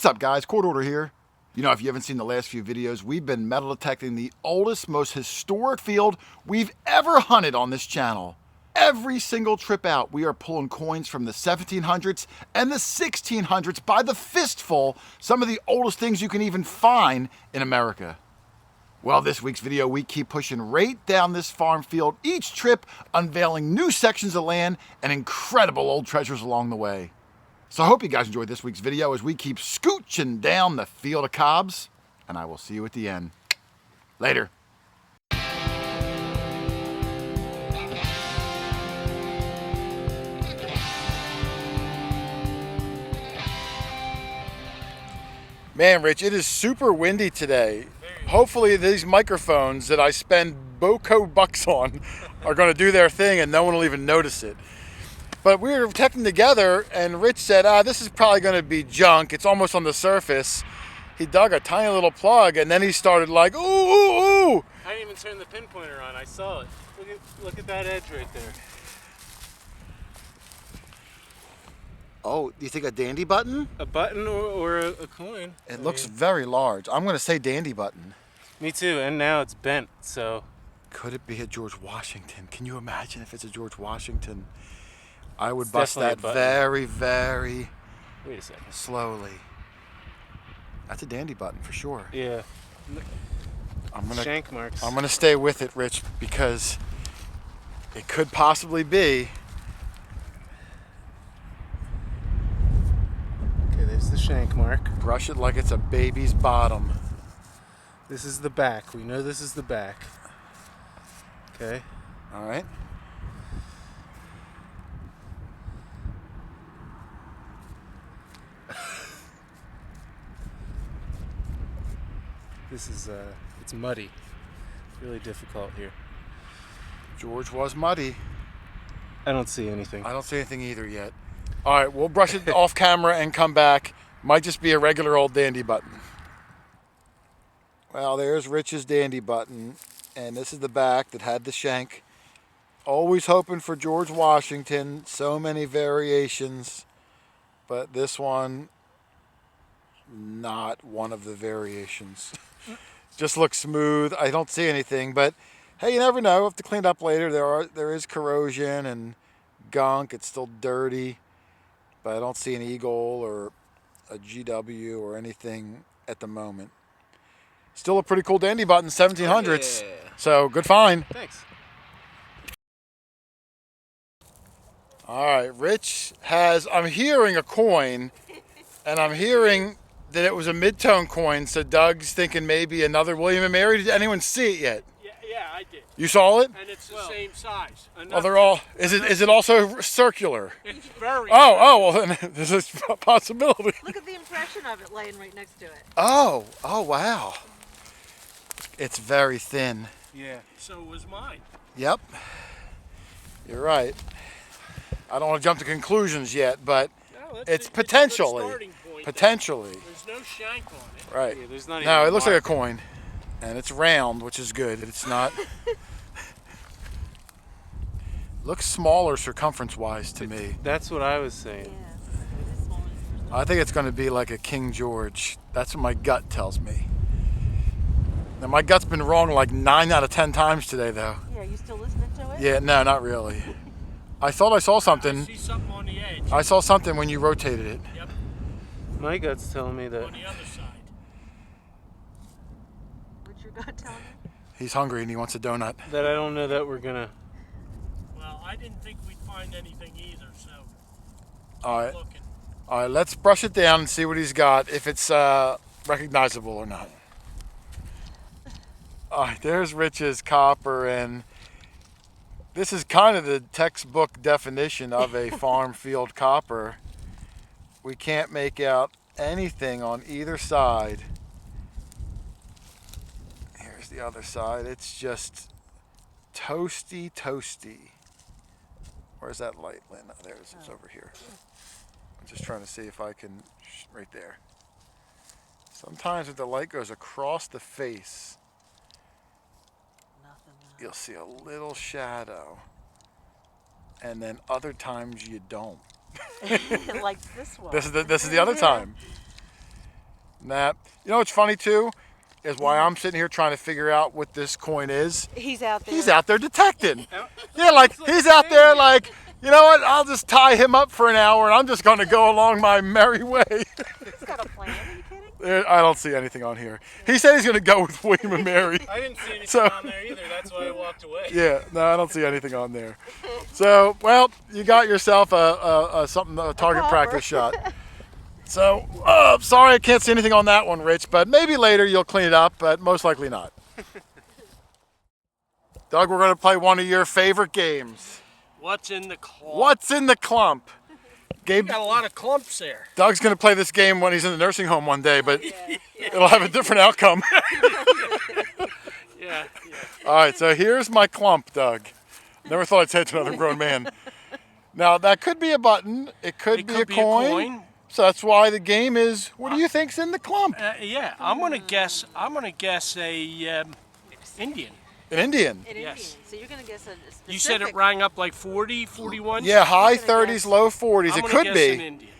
What's up, guys? QuarterHoarder here. You know, if you haven't seen the last few videos, we've been metal detecting the oldest, most historic field we've ever hunted on this channel. Every single trip out, we are pulling coins from the 1700s and the 1600s by the fistful, some of the oldest things you can even find in America. Well, this week's video, we keep pushing right down this farm field, each trip unveiling new sections of land and incredible old treasures along the way. So I hope you guys enjoyed this week's video as we keep scooching down the field of cobs, and I will see you at the end. Later. Man, Rich, it is super windy today. Hopefully these microphones that I spend boco bucks on are going to do their thing and no one will even notice it. But we were detecting together, and Rich said, this is probably going to be junk. It's almost on the surface. He dug a tiny little plug, and then he started like, ooh, ooh, ooh. I didn't even turn the pinpointer on. I saw it. Look at that edge right there. Oh, do you think a dandy button? A button or a coin. It looks very large. I'm going to say dandy button. Me too, and now it's bent, so. Could it be a George Washington? Can you imagine if it's a George Washington? I would It's bust that definitely a very, very Wait a second. slowly. That's a dandy button for sure. Yeah. Shank marks. I'm gonna stay with it, Rich, because it could possibly be. Okay, there's the shank mark. Brush it like it's a baby's bottom. This is the back. We know this is the back. Okay. All right. This is, it's muddy. Really difficult here. George was muddy. I don't see anything. I don't see anything either yet. All right, we'll brush it off camera and come back. Might just be a regular old dandy button. Well, there's Rich's dandy button, and this is the back that had the shank. Always hoping for George Washington. So many variations, but this one, not one of the variations. Just looks smooth. I don't see anything, but hey, you never know. We'll have to clean it up later. There is corrosion and gunk. It's still dirty, but I don't see an eagle or a GW or anything at the moment. Still a pretty cool dandy button, 1700s. Yeah. So good find. Thanks. All right, Rich has, I'm hearing a coin, and I'm hearing that it was a mid-tone coin, so Doug's thinking maybe another William and Mary. Did anyone see it yet? Yeah, I did. You saw it? And it's the same size. Oh, they're all, is it also circular? It's very. Oh, well, then there's a possibility. Look at the impression of it laying right next to it. Oh, wow. It's very thin. Yeah. So was mine. Yep, you're right. I don't want to jump to conclusions yet, but No, it's a good potentially. starting point. Potentially. There's no shank on it. Right. Yeah, there's not No, even it looks like a mark. coin. And it's round, which is good. It's not. Looks smaller circumference-wise to me. That's what I was saying. Yeah, it is smaller. I think it's going to be like a King George. That's what my gut tells me. Now, my gut's been wrong like 9 out of 10 times today, though. Yeah, are you still listening to it? Yeah, no, not really. I thought I saw I something. see something on the edge. I saw something when you rotated it. Yep, My gut's telling me that. on the other side. What's your gut telling you? He's hungry and he wants a donut. That I don't know that we're gonna. Well, I didn't think we'd find anything either, so All right. looking. All right, let's brush it down and see what he's got, if it's recognizable or not. All right, there's Rich's copper, and this is kind of the textbook definition of a farm field copper. We can't make out anything on either side. Here's the other side. It's just toasty. Where's that light, Lynn? Oh, there it is. It's over here. I'm just trying to see if I can, right there. Sometimes if the light goes across the face, Nothing. you'll see a little shadow. And then other times you don't. Like this one. This is the other time. Nah. You know what's funny too? Is why I'm sitting here trying to figure out what this coin is. He's out there. He's out there detecting. Yeah, like he's out there like, you know what, I'll just tie him up for an hour and I'm just going to go along my merry way. He's got a plan. Are you kidding? I don't see anything on here. He said he's going to go with William and Mary. I didn't see anything on there either. That's why I walked away. Yeah, no, I don't see anything on there. So, well, you got yourself a target practice shot. So, sorry I can't see anything on that one, Rich, but maybe later you'll clean it up, but most likely not. Doug, we're going to play one of your favorite games. What's in the clump? What's in the clump? You got a lot of clumps there. Doug's going to play this game when he's in the nursing home one day, but it'll have a different outcome. Yeah. All right, so here's my clump, Doug. Never thought I'd say it to another grown man. Now, that could be a button. It could be a coin. So that's why the game is, what do you think's in the clump? Yeah, I'm gonna guess a Indian. An Indian. An Yes. Indian. So you're gonna guess a specific. You said it rang up like 40, 41? Yeah, high I'm gonna 30s, guess- low 40s. I'm It gonna could guess be. an Indian.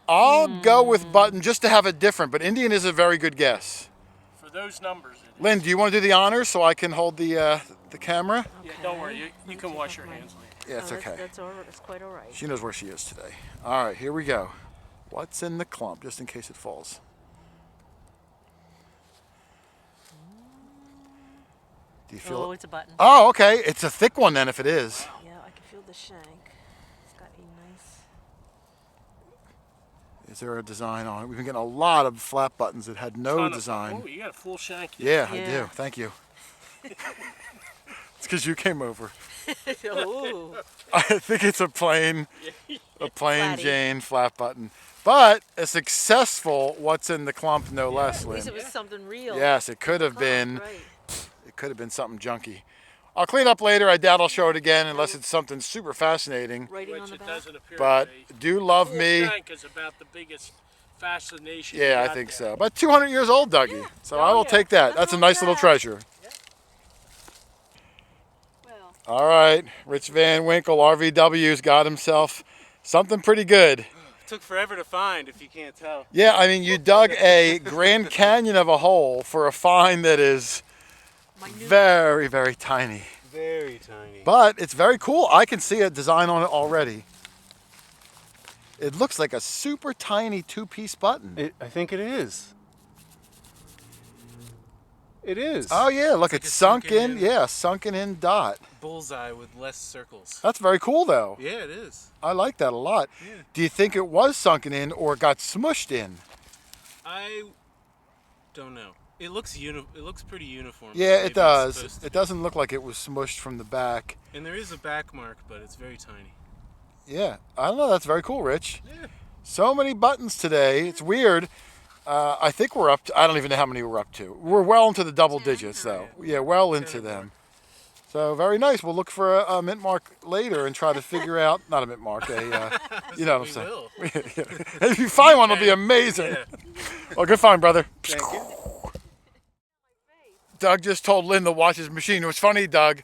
I'll go with button just to have it different, but Indian is a very good guess. For those numbers. Lynn, do you want to do the honors so I can hold the camera? Yeah, don't worry, you can wash your hands later. Yeah, it's Oh, okay. That's quite all right. She knows where she is today. All right, here we go. What's in the clump, just in case it falls? Do you feel Oh, it? it's a button. Oh, okay. It's a thick one then if it is. Yeah, I can feel the shank. It's got a nice. Is there a design on it? We've been getting a lot of flat buttons that had no design. Oh, you got a full shank. Yeah, I Yeah. do. Thank you. It's because you came over. Ooh. I think it's a plain Flatty. Jane flat button. But a successful what's in the clump, no less, At least Lynn. it was something real. Yes, it could have Oh, been. right. It could have been something junky. I'll clean up later. I doubt I'll show it again unless it's something super fascinating. Writing on Which the it back. doesn't appear But to be. do love Full me. shank is about the biggest fascination. Yeah, you I got think there. so. About 200 years old, Dougie. So I will yeah. take that. That's a Nothing nice wrong little with that. treasure. Well, All right, Rich Van Winkle, RVW's got himself something pretty good. Took forever to find, if you can't tell. Yeah, I mean, you dug a Grand Canyon of a hole for a find that is minute. very, very tiny. Very tiny. But it's very cool. I can see a design on it already. It looks like a super tiny two-piece button. I think it is. It is. Oh yeah, look, like it's a sunken sunken in. in. Yeah, sunken in dot. Bullseye with less circles. That's very cool though. Yeah, it is. I like that a lot. Yeah. Do you think it was sunken in or got smushed in? I don't know. It looks it looks pretty uniform. Yeah, Maybe it it's does. supposed to It be. doesn't look like it was smushed from the back. And there is a back mark, but it's very tiny. Yeah, I don't know. That's very cool, Rich. Yeah. So many buttons today. It's weird. I think we're up to, I don't even know how many we're up to. We're well into the double digits though. Yeah, well into them. So very nice. We'll look for a mint mark later and try to figure out, not a mint mark, you know what I'm We saying. will. If you find one, it'll be amazing. Yeah. Well, good find, brother. Thank you. Doug just told Lynn to watch his machine. It was funny, Doug.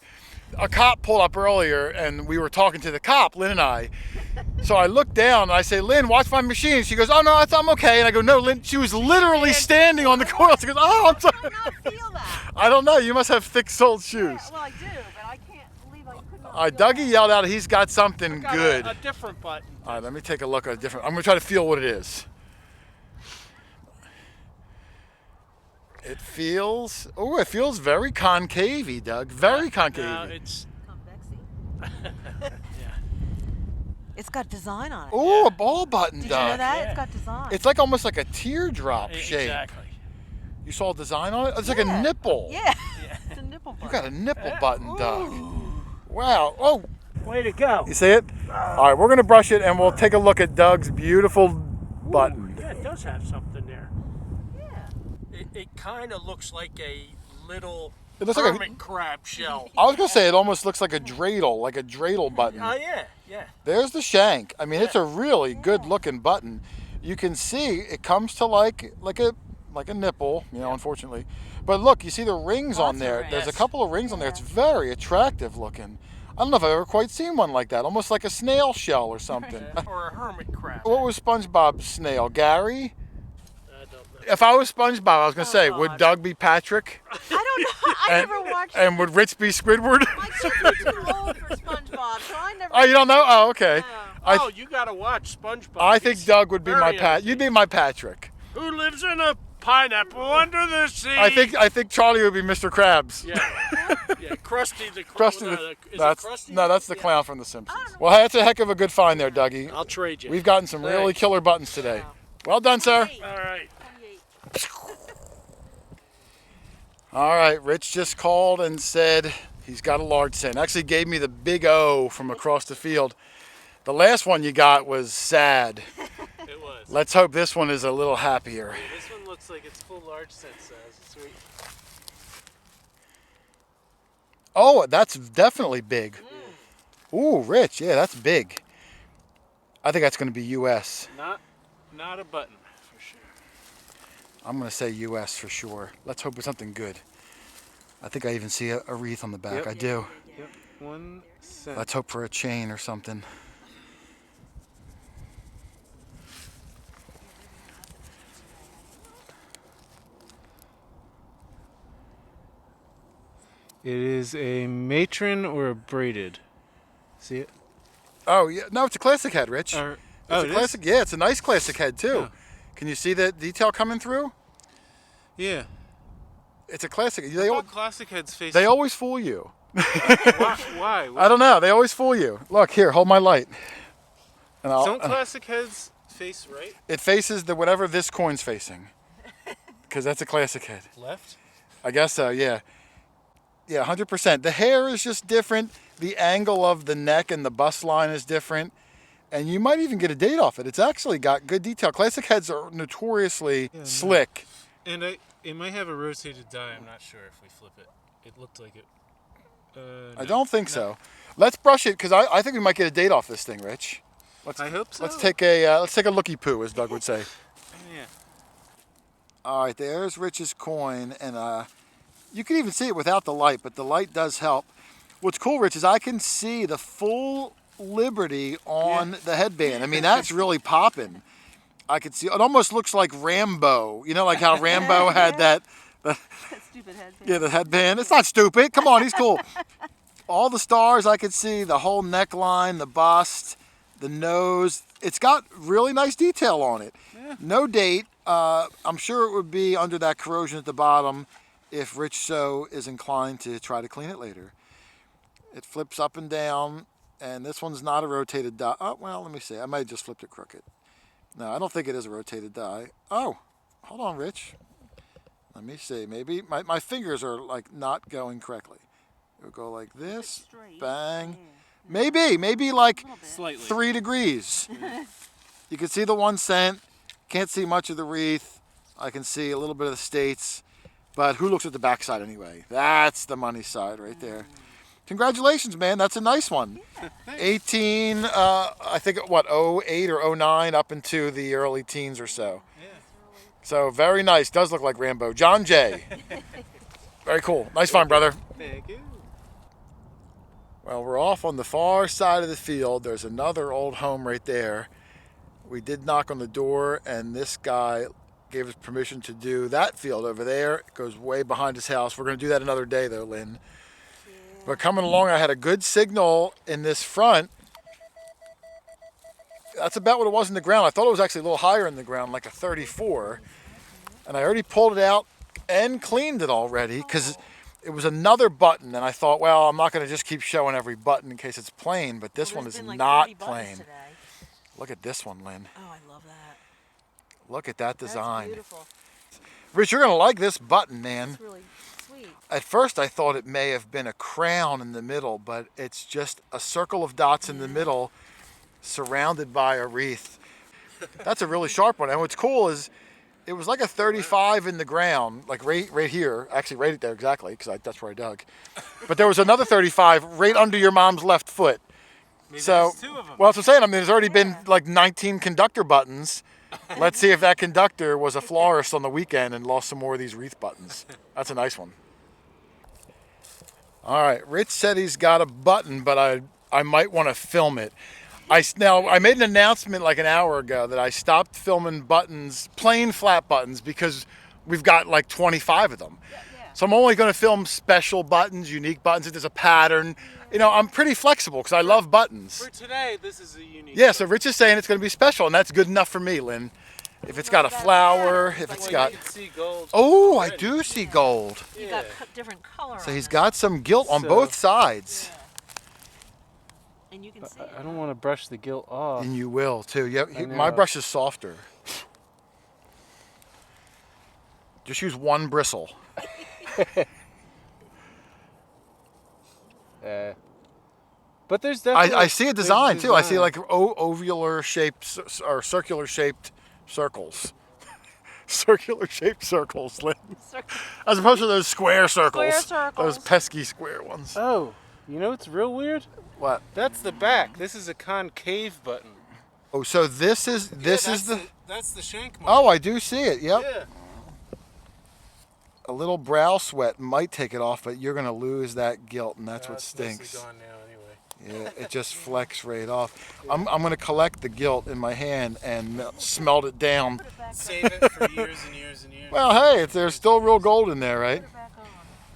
A cop pulled up earlier and we were talking to the cop, Lynn and I. So I looked down and I say, Lynn, watch my machine. She goes, oh no, I'm okay. And I go, no, Lynn, she was literally standing on the coil. She goes, oh, I'm sorry. I do not feel that. I don't know. You must have thick-soled shoes. Yeah, well, I do, but I can't believe I could not. All right, feel Dougie that. yelled out he's got something Got good. A different button. All right, let me take a look at a different. I'm gonna try to feel what it is. It feels. Oh, it feels very concave-y, Doug. Very concave. No, it's Convexy. It's got design on it. Oh, a ball button, Did Doug. you know that? Yeah. It's got design. It's like almost like a teardrop shape. exactly. You saw a design on it? It's like a Yeah. nipple. Yeah. It's a nipple You button. got a nipple button, Doug. Wow. Oh, Way to go. you see it? All right, we're gonna brush it and we'll take a look at Doug's beautiful button. Yeah, it does have something there. Yeah. It kind of looks like a little It looks like a- hermit crab shell. I was gonna say it almost looks like a dreidel button. Oh yeah, yeah. There's the shank. I mean, it's a really good-looking button. You can see it comes to like a nipple, you know, unfortunately. But look, you see the rings Lots on of there. rings. There's a Yes. couple of rings on there. It's very attractive looking. I don't know if I've ever quite seen one like that. Almost like a snail shell or something. Or a hermit crab. What was SpongeBob's snail? Gary? I don't know. If I was SpongeBob, I was gonna say, would God. Doug be Patrick? I don't know. I And- never watched. And would Rich be Squidward? My kids are too old for SpongeBob, so I never. Oh, you don't know? Oh, okay. No. I, You gotta watch SpongeBob. I think He's Doug would be my very Pat. You'd be my Patrick. Who lives in a pineapple under the sea? I think Charlie would be Mr. Krabs. Yeah. Yeah. Krusty the Krusty no, the, is that's it Krusty? no, that's the Yeah. clown from The Simpsons. Well, that's a heck of a good find there, Dougie. I'll trade you. We've gotten some really Thanks. killer buttons today. Well done, sir. All right. 28. All right, Rich just called and said he's got a large cent. Actually gave me the big O from across the field. The last one you got was sad. It was. Let's hope this one is a little happier. This one looks like it's full large cent size. Sweet. Oh, that's definitely big. Ooh, Rich, yeah, that's big. I think that's going to be U.S. Not a button for sure. I'm going to say U.S. for sure. Let's hope it's something good. I think I even see a wreath on the back. Yep. I do. Yep. 1 cent. Let's hope for a chain or something. It is a matron or a braided. See it? Oh, yeah. No, it's a classic head, Rich. Or, It's a classic. Yeah, it's a nice classic head, too. Yeah. Can you see the detail coming through? Yeah. It's a classic. Classic heads face. They always fool you. Why? I don't know. They always fool you. Look, here, hold my light. And Don't classic heads face right? it faces the whatever this coin's facing. Because that's a classic head. Left? I guess so, yeah. Yeah, 100%. The hair is just different. The angle of the neck and the bust line is different. And you might even get a date off it. It's actually got good detail. Classic heads are notoriously slick. And it might have a rotated die. I'm not sure if we flip it. It looked like it. I don't think so. Let's brush it because I think we might get a date off this thing, Rich. I hope so. Let's take a looky poo, as Doug would say. Yeah. All right, there's Rich's coin, and you can even see it without the light, but the light does help. What's cool, Rich, is I can see the full Liberty on the headband. I mean, that's really popping. I can see it almost looks like Rambo. You know, like how Rambo had that Stupid headband. yeah, the headband. It's not stupid. Come on, he's cool. All the stars I could see, the whole neckline, the bust, the nose. It's got really nice detail on it. Yeah. No date. I'm sure it would be under that corrosion at the bottom if Rich So is inclined to try to clean it later. It flips up and down, and this one's not a rotated die. Oh, well, let me see. I might have just flipped it crooked. No, I don't think it is a rotated die. Oh, hold on, Rich. Let me see. Maybe my fingers are like not going correctly. It would go like this, Straight. bang. Yeah. Maybe like Slightly. 3 degrees. You can see the 1 cent. Can't see much of the wreath. I can see a little bit of the states. But who looks at the backside anyway? That's the money side right there. Congratulations, man. That's a nice one. 18, I think, what, 08 or 09 up into the early teens or so. Yeah. So very nice. Does look like Rambo. John Jay. Very cool. Nice find, brother. Thank you. Well, we're off on the far side of the field. There's another old home right there. We did knock on the door, and this guy gave us permission to do that field over there. It goes way behind his house. We're going to do that another day, though, Lynn. But coming along, I had a good signal in this front. That's about what it was in the ground. I thought it was actually a little higher in the ground, like a 34. And I already pulled it out and cleaned it already because it was another button. And I thought, well, I'm not going to just keep showing every button in case it's plain, but this one is not plain. Look at this one, Lynn. Oh, I love that. Look at that design. That's beautiful. Rich, you're going to like this button, man. That's really sweet. At first, I thought it may have been a crown in the middle, but it's just a circle of dots in the middle surrounded by a wreath. That's a really sharp one. And what's cool is it was like a 35 in the ground, like right here. Actually, right there exactly, because that's where I dug. But there was another 35 right under your mom's left foot. Maybe So, there's 2 of them. well, that's what I'm saying. I mean, there's already been like 19 conductor buttons. Let's see if that conductor was a florist on the weekend and lost some more of these wreath buttons. That's a nice one. All right, Rich said he's got a button, but I might want to film it. Now I made an announcement like an hour ago that I stopped filming buttons, plain flat buttons, because we've got like 25 of them. Yeah. So I'm only going to film special buttons, unique buttons. If there's a pattern, you know, I'm pretty flexible because I love buttons. For today, this is a unique. Yeah. So Rich is saying it's going to be special, and that's good enough for me, Lynn. If it's got a flower, if it's got. You can see gold. Oh, I do see gold. You got different color. So on he's it. got some gilt on So- both sides. Yeah. And you can see. I don't want to brush the gilt off. And you will too. Yep. I My know. brush is softer. Just use one bristle. But there's definitely. I see a design too. I see design. like ovular shaped or circular shaped circles. Circular shaped circles, Lynn. As opposed to those square circles. circles. Those pesky square ones. Oh, you know what's real weird? What? That's the back. This is a concave button. Oh, so this is the. That's the shank mark. Oh, I do see it. Yep. Yeah. A little brow sweat might take it off, but you're gonna lose that gilt, and that's what It's mostly stinks. gone now anyway. Yeah, it just flecks right off. I'm gonna collect the gilt in my hand and smelt it down. Put it back on. Save it for years and years and years. Well, hey, there's still real gold in there, right? Put it back on.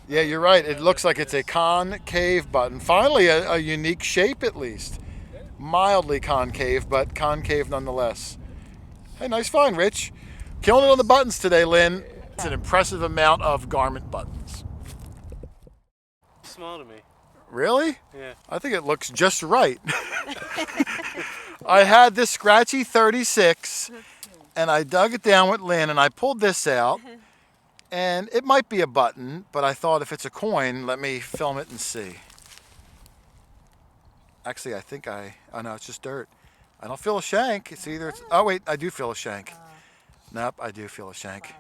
Yeah, you're right. It looks like it's a concave button. Finally, a unique shape at least. Mildly concave, but concave nonetheless. Hey, nice find, Rich. Killing it on the buttons today, Lynn. It's an impressive amount of garment buttons. Small to me. Really? Yeah. I think it looks just right. I had this scratchy 36, and I dug it down with Lynn, and I pulled this out. And it might be a button, but I thought if it's a coin, let me film it and see. Actually, I think oh no, it's just dirt. I don't feel a shank. It's either, oh wait, I do feel a shank. Nope, I do feel a shank.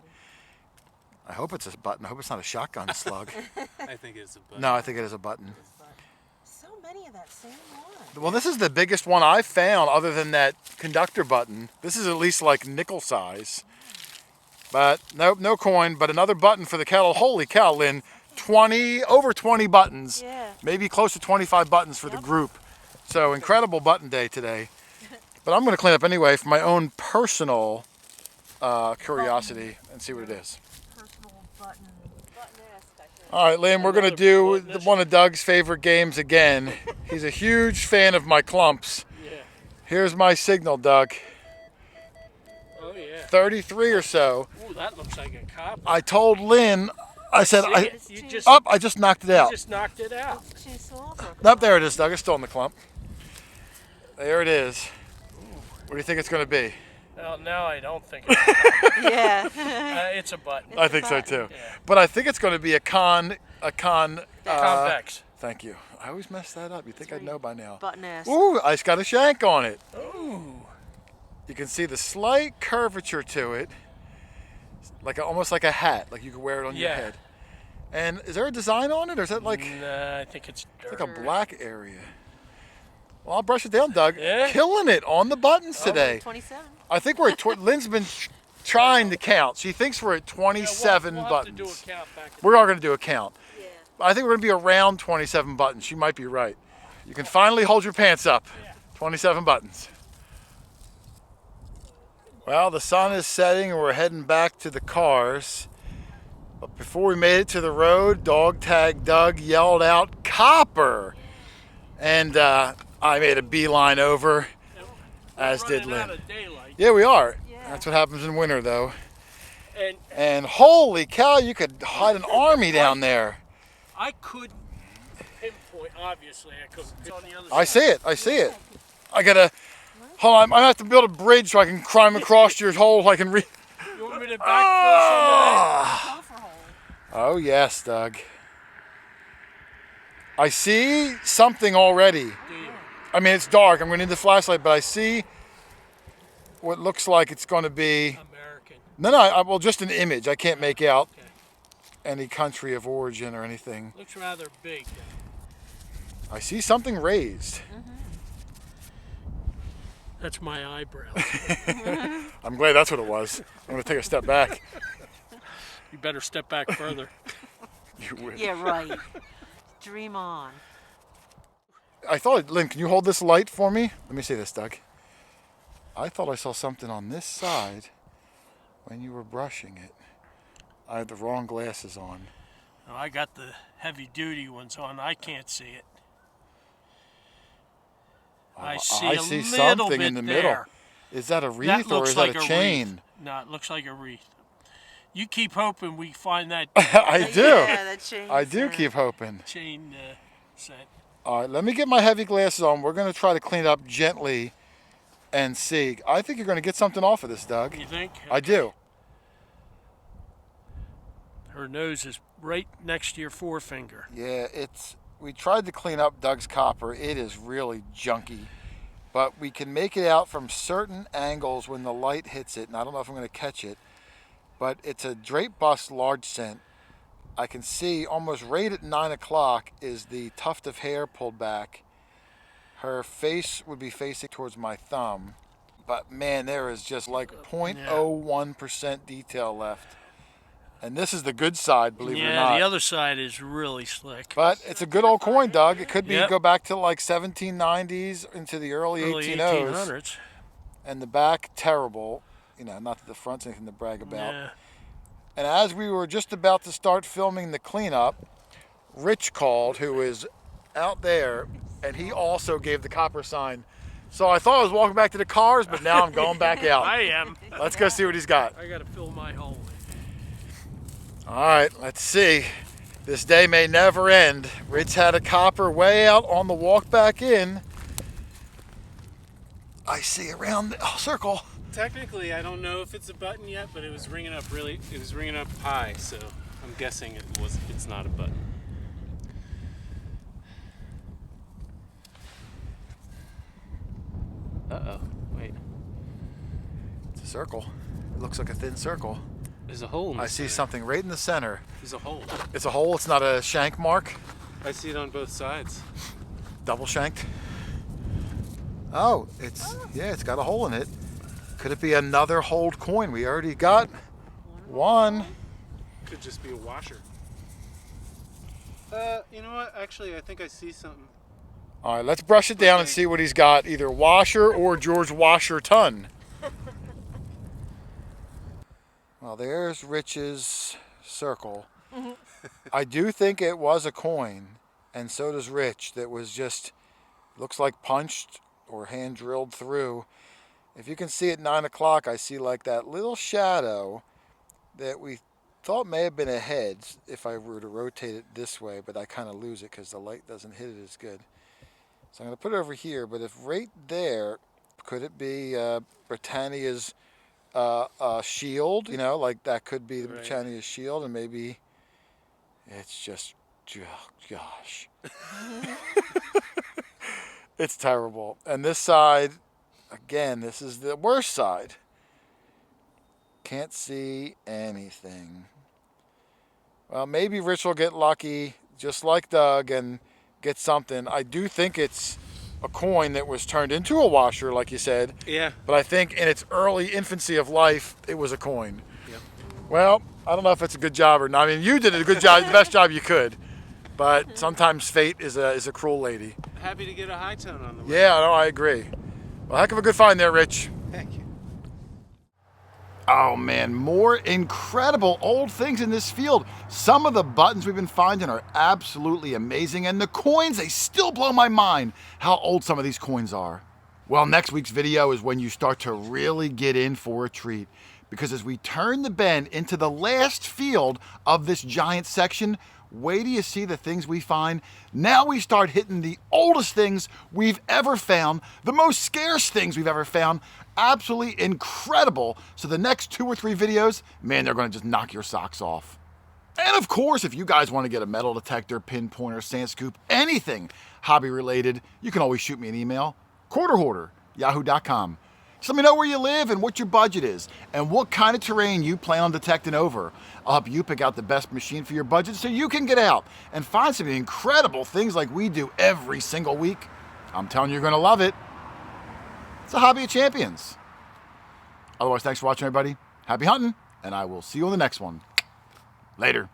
I hope it's a button. I hope it's not a shotgun slug. I think it's a button. No, I think it is a button. So many of that same one. Well, this is the biggest one I've found other than that conductor button. This is at least like nickel size. But nope, no coin, but another button for the kettle. Holy cow, Lynn. Over 20 buttons. Yeah. Maybe close to 25 buttons for the Yep. group. So incredible button day today. But I'm going to clean up anyway for my own personal curiosity and see what it is. Personal button. Button-esque, I think. All right, Lynn, we're going to do one of Doug's favorite games again. He's a huge fan of my clumps. Yeah. Here's my signal, Doug. Oh yeah. 33 or so. Ooh, that looks like a copper. I told Lynn, I said, See I it? You just, I just knocked it out. just knocked it out. Too soft. Up there it is, Doug. It's still in the clump. There it is. What do you think it's going to be? Well, now I don't think it's a button. Yeah. It's a button. I think so too. Yeah. But I think it's going to be a Convex. Thank you. I always mess that up. You'd think I'd know by now. Button-esque. Ooh, it's got a shank on it. Ooh. You can see the slight curvature to it, almost like a hat, like you could wear it on your Yeah. head. And is there a design on it, or is that like Nah, I think it's dirt. a black area? Well, I'll brush it down, Doug. Yeah. Killing it on the buttons today. 27. I think we're at. Lynn's been trying to count. She thinks we're at 27 we'll have buttons. to do a count back. We're all going to do a count. Yeah. I think we're going to be around 27 buttons. She might be right. You can finally hold your pants up. Yeah. 27 buttons. Well, the sun is setting and we're heading back to the cars. But before we made it to the road, dog tag Doug yelled out, "Copper!" And I made a beeline over, as We're did running out Lynn. of daylight. Yeah, we are. Yeah. That's what happens in winter, though. And And holy cow, you could hide an army down there. I could pinpoint. Obviously, I could. It's on the other I side. see it. I see it. I gotta. Hold on. I'm gonna have to build a bridge so I can climb across your hole. I can read. You want me to backfill some Ah. Gopher hole. Oh yes, Doug. I see something already. of that? Do you? I mean, it's dark. I'm gonna need the flashlight, but I see what looks like it's gonna be. American. No, well, just an image. I can't make out Okay. any country of origin or anything. Looks rather big. I see something raised. That's my eyebrows. I'm glad that's what it was. I'm gonna take a step back. You better step back further. You would. Yeah, right. Dream on. I thought, Lynn, can you hold this light for me? Let me see this, Doug. I thought I saw something on this side when you were brushing it. I had the wrong glasses on. Oh, I got the heavy duty ones on. I can't see it. I see a little something bit in the there. middle. Is that a wreath That or looks is that like a wreath. chain? No, it looks like a wreath. You keep hoping we find that I do. Yeah, that chain I do scent. keep hoping. chain scent. All right, let me get my heavy glasses on. We're going to try to clean it up gently and see. I think you're going to get something off of this, Doug. You think? I do. Her nose is right next to your forefinger. Yeah, we tried to clean up Doug's copper. It is really junky. But we can make it out from certain angles when the light hits it. And I don't know if I'm going to catch it. But it's a drape bust large scent. I can see almost right at 9 o'clock is the tuft of hair pulled back. Her face would be facing towards my thumb. But man, there is just like 0.01% detail left. And this is the good side, believe it or not. Yeah, the other side is really slick. But it's a good old coin, Doug. It could be Yep. go back to like 1790s into the early 1800s. 1800s. And the back, terrible. You know, not that the front's anything to brag about. Yeah. And as we were just about to start filming the cleanup, Rich called, who is out there, and he also gave the copper sign. So I thought I was walking back to the cars, but now I'm going back out. I am. Let's go see what he's got. I got to fill my hole. All right, let's see. This day may never end. Rich had a copper way out on the walk back in. I see around the circle. Technically, I don't know if it's a button yet, but it was ringing up high, so I'm guessing it's not a button. Uh-oh, wait. It's a circle. It looks like a thin circle. There's a hole in the I see center. something right in the center. There's a hole. It's a hole, it's not a shank mark. I see it on both sides. Double shanked. Oh, it's got a hole in it. Could it be another hold coin? We already got one. Could just be a washer. You know what? Actually, I think I see something. All right, let's brush it down and see what he's got. Either washer or George Washerton. Well, there's Rich's circle. I do think it was a coin, and so does Rich. That was just, looks like punched or hand drilled through. If you can see at 9 o'clock, I see like that little shadow that we thought may have been a head if I were to rotate it this way, but I kind of lose it because the light doesn't hit it as good. So I'm going to put it over here, but if right there, could it be Britannia's shield? You know, like that could be the Britannia's shield, and maybe it's just, oh gosh. It's terrible. And this side, again, this is the worst side. Can't see anything. Well, maybe Rich will get lucky, just like Doug, and get something. I do think it's a coin that was turned into a washer, like you said. Yeah. But I think in its early infancy of life, it was a coin. Yep. Well, I don't know if it's a good job or not. I mean, you did a good job, the best job you could. But sometimes fate is a cruel lady. Happy to get a high tone on the way. Yeah, no, I agree. Well, heck of a good find there, Rich. Thank you. Oh man, more incredible old things in this field. Some of the buttons we've been finding are absolutely amazing, and the coins, they still blow my mind how old some of these coins are. Well, next week's video is when you start to really get in for a treat, because as we turn the bend into the last field of this giant section, wait till you see the things we find. Now we start hitting the oldest things we've ever found, the most scarce things we've ever found. Absolutely incredible. So the next 2 or 3 videos, man, they're going to just knock your socks off. And of course, if you guys want to get a metal detector, pinpointer, sand scoop, anything hobby related, you can always shoot me an email, QuarterHoarder, yahoo.com. Just let me know where you live and what your budget is and what kind of terrain you plan on detecting over. I'll help you pick out the best machine for your budget so you can get out and find some incredible things like we do every single week. I'm telling you, you're going to love it. It's a hobby of champions. Otherwise, thanks for watching, everybody. Happy hunting, and I will see you on the next one. Later.